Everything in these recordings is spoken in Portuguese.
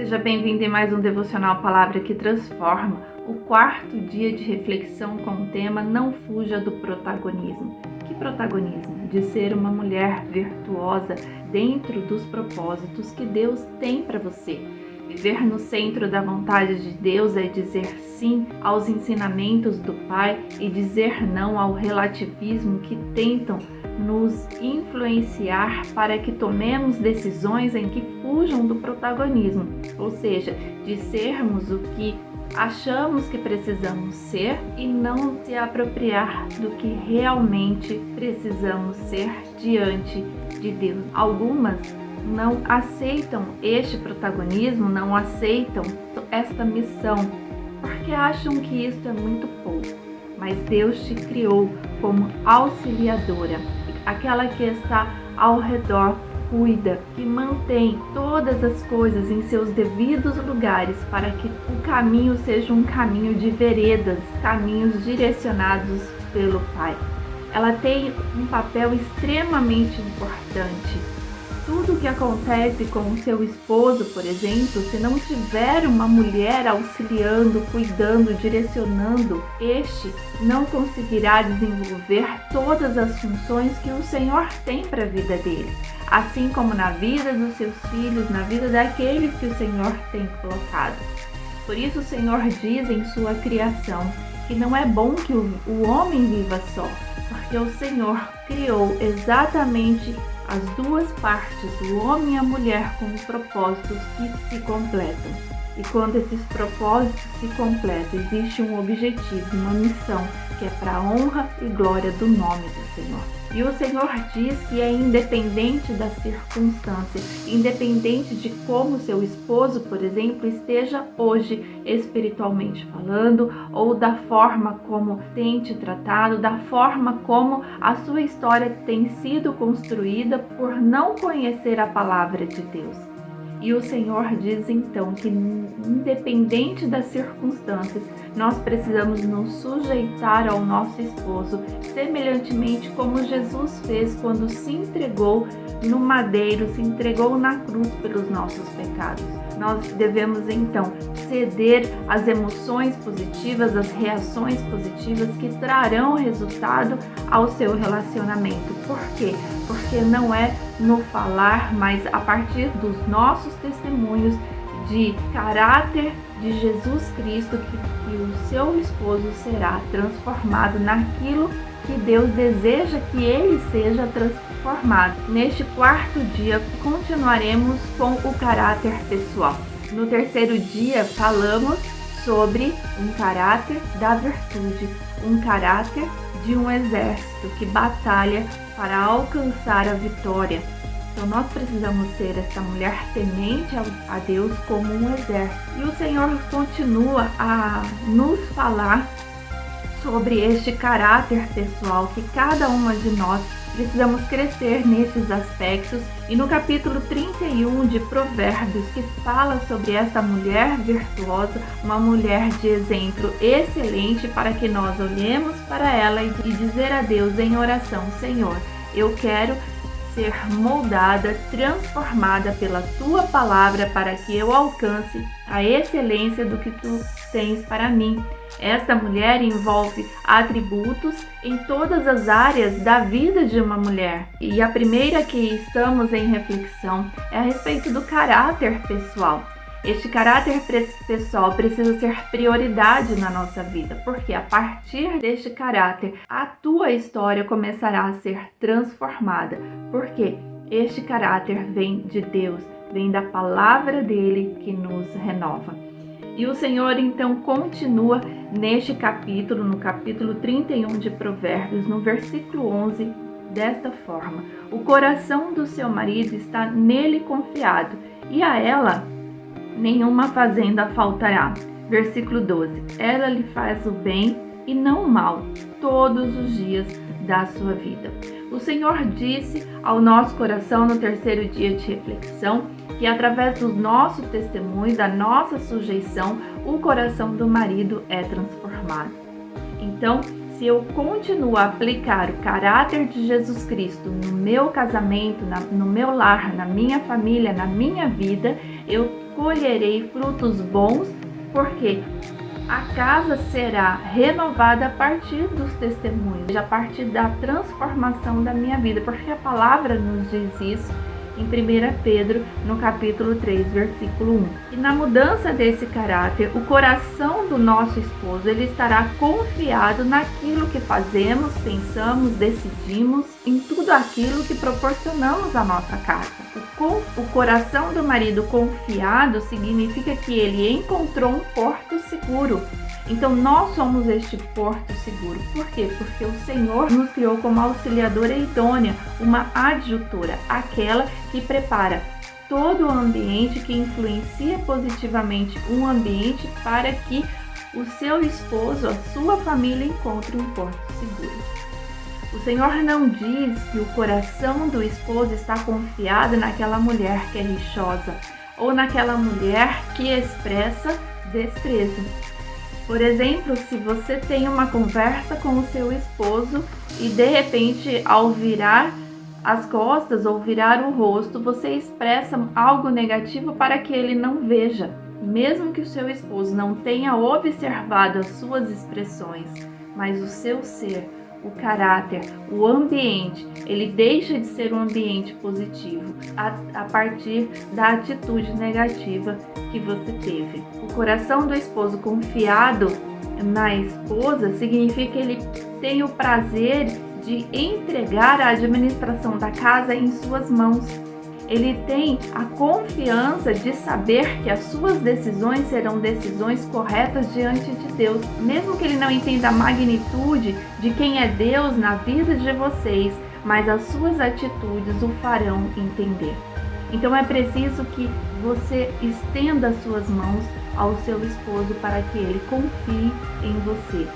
Seja bem-vindo em mais um Devocional Palavra que Transforma, o quarto dia de reflexão com o tema Não Fuja do Protagonismo. Que protagonismo? De ser uma mulher virtuosa dentro dos propósitos que Deus tem para você. Viver no centro da vontade de Deus é dizer sim aos ensinamentos do Pai e dizer não ao relativismo que tentam nos influenciar para que tomemos decisões em que fujam do protagonismo, ou seja, de sermos o que achamos que precisamos ser e não se apropriar do que realmente precisamos ser diante de Deus. Algumas não aceitam este protagonismo, não aceitam esta missão, porque acham que isso é muito pouco. Mas Deus te criou como auxiliadora, aquela que está ao redor, cuida, que mantém todas as coisas em seus devidos lugares para que o caminho seja um caminho de veredas, caminhos direcionados pelo Pai. Ela tem um papel extremamente importante. Tudo o que acontece com o seu esposo, por exemplo, se não tiver uma mulher auxiliando, cuidando, direcionando, este não conseguirá desenvolver todas as funções que o Senhor tem para a vida dele, assim como na vida dos seus filhos, na vida daqueles que o Senhor tem colocado. Por isso o Senhor diz em sua criação que não é bom que o homem viva só, porque o Senhor criou exatamente as duas partes, o homem e a mulher, com propósitos que se completam. E quando esses propósitos se completam, existe um objetivo, uma missão, que é para a honra e glória do nome do Senhor. E o Senhor diz que é independente das circunstâncias, independente de como seu esposo, por exemplo, esteja hoje espiritualmente falando, ou da forma como tem te tratado, da forma como a sua história tem sido construída por não conhecer a palavra de Deus. E o Senhor diz então que, independente das circunstâncias, nós precisamos nos sujeitar ao nosso esposo, semelhantemente como Jesus fez quando se entregou no madeiro, se entregou na cruz pelos nossos pecados. Nós devemos então ceder às emoções positivas, às reações positivas que trarão resultado ao seu relacionamento. Por quê? Porque não é no falar, mas a partir dos nossos testemunhos de caráter de Jesus Cristo que o seu esposo será transformado naquilo que Deus deseja que ele seja transformado. Neste quarto dia, continuaremos com o caráter pessoal. No terceiro dia, falamos sobre um caráter da virtude, um caráter de um exército que batalha para alcançar a vitória. Então nós precisamos ser essa mulher temente a Deus como um exército. E o Senhor continua a nos falar sobre este caráter pessoal, que cada uma de nós precisamos crescer nesses aspectos. E no capítulo 31 de Provérbios, que fala sobre essa mulher virtuosa, uma mulher de exemplo excelente, para que nós olhemos para ela e dizer a Deus em oração: Senhor, eu quero ser moldada, transformada pela Tua palavra para que eu alcance a excelência do que Tu tens para mim. Esta mulher envolve atributos em todas as áreas da vida de uma mulher. E a primeira que estamos em reflexão é a respeito do caráter pessoal. Este caráter pessoal precisa ser prioridade na nossa vida, porque a partir deste caráter, a tua história começará a ser transformada, porque este caráter vem de Deus, vem da palavra dele que nos renova. E o Senhor então continua neste capítulo, no capítulo 31 de Provérbios, no versículo 11, desta forma: o coração do seu marido está nele confiado, e a ela nenhuma fazenda faltará. Versículo 12: ela lhe faz o bem e não o mal, todos os dias da sua vida. O Senhor disse ao nosso coração no terceiro dia de reflexão que através do nosso testemunho, da nossa sujeição, o coração do marido é transformado. Então, se eu continuo a aplicar o caráter de Jesus Cristo no meu casamento, no meu lar, na minha família, na minha vida, eu colherei frutos bons, porque a casa será renovada a partir dos testemunhos, a partir da transformação da minha vida, porque a palavra nos diz isso em 1 Pedro, no capítulo 3, versículo 1. E na mudança desse caráter, o coração do nosso esposo, ele estará confiado naquilo que fazemos, pensamos, decidimos, em tudo aquilo que proporcionamos à nossa casa. O coração do marido confiado significa que ele encontrou um porto seguro. Então nós somos este porto seguro. Por quê? Porque o Senhor nos criou como auxiliadora idônea, uma adjutora, aquela que prepara todo o ambiente, que influencia positivamente o ambiente para que o seu esposo, a sua família encontre um porto seguro. O Senhor não diz que o coração do esposo está confiado naquela mulher que é rixosa ou naquela mulher que expressa desprezo. Por exemplo, se você tem uma conversa com o seu esposo e de repente ao virar as costas ou virar o rosto, você expressa algo negativo para que ele não veja. Mesmo que o seu esposo não tenha observado as suas expressões, mas o seu ser, o caráter, o ambiente, ele deixa de ser um ambiente positivo a partir da atitude negativa que você teve. O coração do esposo confiado na esposa significa que ele tem o prazer de entregar a administração da casa em suas mãos. Ele tem a confiança de saber que as suas decisões serão decisões corretas diante de Deus, mesmo que ele não entenda a magnitude de quem é Deus na vida de vocês, mas as suas atitudes o farão entender. Então é preciso que você estenda as suas mãos ao seu esposo para que ele confie em você.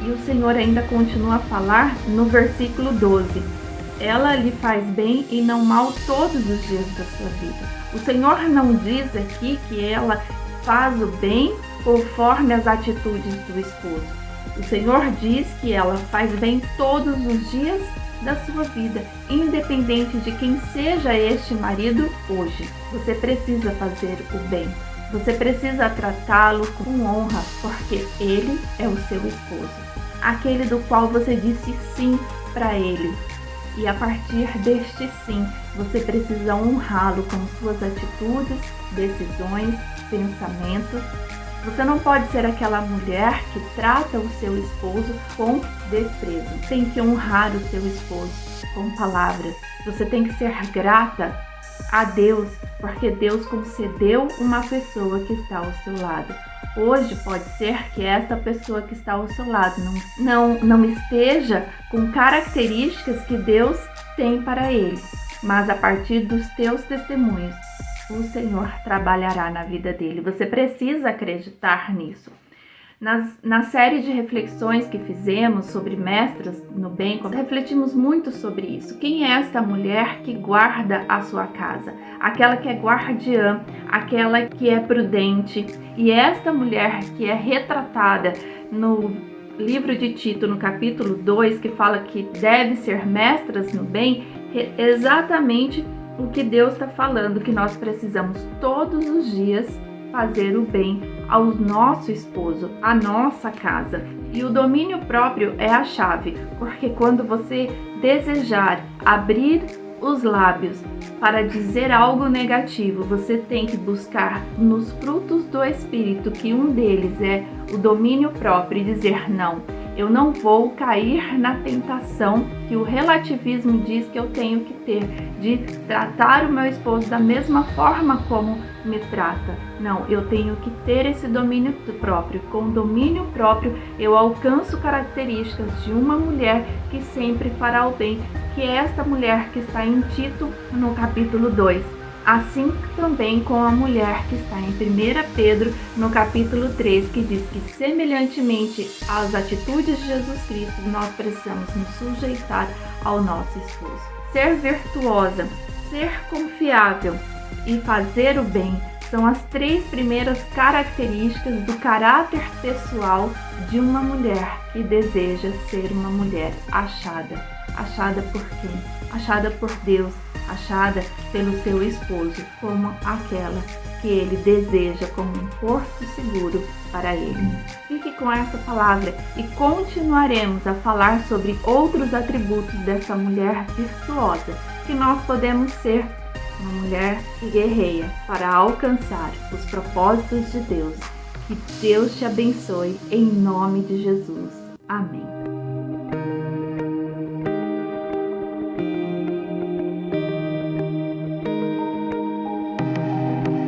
E o Senhor ainda continua a falar no versículo 12. Ela lhe faz bem e não mal todos os dias da sua vida. O Senhor não diz aqui que ela faz o bem conforme as atitudes do esposo. O Senhor diz que ela faz bem todos os dias da sua vida, independente de quem seja este marido hoje. Você precisa fazer o bem. Você precisa tratá-lo com honra, porque ele é o seu esposo. Aquele do qual você disse sim para ele. E a partir deste sim, você precisa honrá-lo com suas atitudes, decisões, pensamentos. Você não pode ser aquela mulher que trata o seu esposo com desprezo. Tem que honrar o seu esposo com palavras. Você tem que ser grata a Deus, porque Deus concedeu uma pessoa que está ao seu lado. Hoje pode ser que esta pessoa que está ao seu lado não esteja com características que Deus tem para ele, mas a partir dos teus testemunhos, o Senhor trabalhará na vida dele. Você precisa acreditar nisso. Na série de reflexões que fizemos sobre mestras no bem, refletimos muito sobre isso. Quem é esta mulher que guarda a sua casa? Aquela que é guardiã, aquela que é prudente. E esta mulher que é retratada no livro de Tito, no capítulo 2, que fala que deve ser mestras no bem, é exatamente o que Deus está falando, que nós precisamos todos os dias fazer o bem ao nosso esposo, à nossa casa. E o domínio próprio é a chave, porque quando você desejar abrir os lábios para dizer algo negativo, você tem que buscar nos frutos do Espírito, que um deles é o domínio próprio, e dizer não. Eu não vou cair na tentação que o relativismo diz que eu tenho que ter, de tratar o meu esposo da mesma forma como me trata. Não, eu tenho que ter esse domínio próprio. Com domínio próprio, eu alcanço características de uma mulher que sempre fará o bem, que é esta mulher que está em Tito, no capítulo 2. Assim também com a mulher que está em 1 Pedro, no capítulo 3, que diz que semelhantemente às atitudes de Jesus Cristo, nós precisamos nos sujeitar ao nosso esposo. Ser virtuosa, ser confiável e fazer o bem são as 3 primeiras características do caráter pessoal de uma mulher que deseja ser uma mulher achada. Achada por quem? Achada por Deus, achada pelo seu esposo, como aquela que Ele deseja como um porto seguro para Ele. Fique com essa palavra e continuaremos a falar sobre outros atributos dessa mulher virtuosa que nós podemos ser, uma mulher que guerreia para alcançar os propósitos de Deus. Que Deus te abençoe em nome de Jesus. Amém.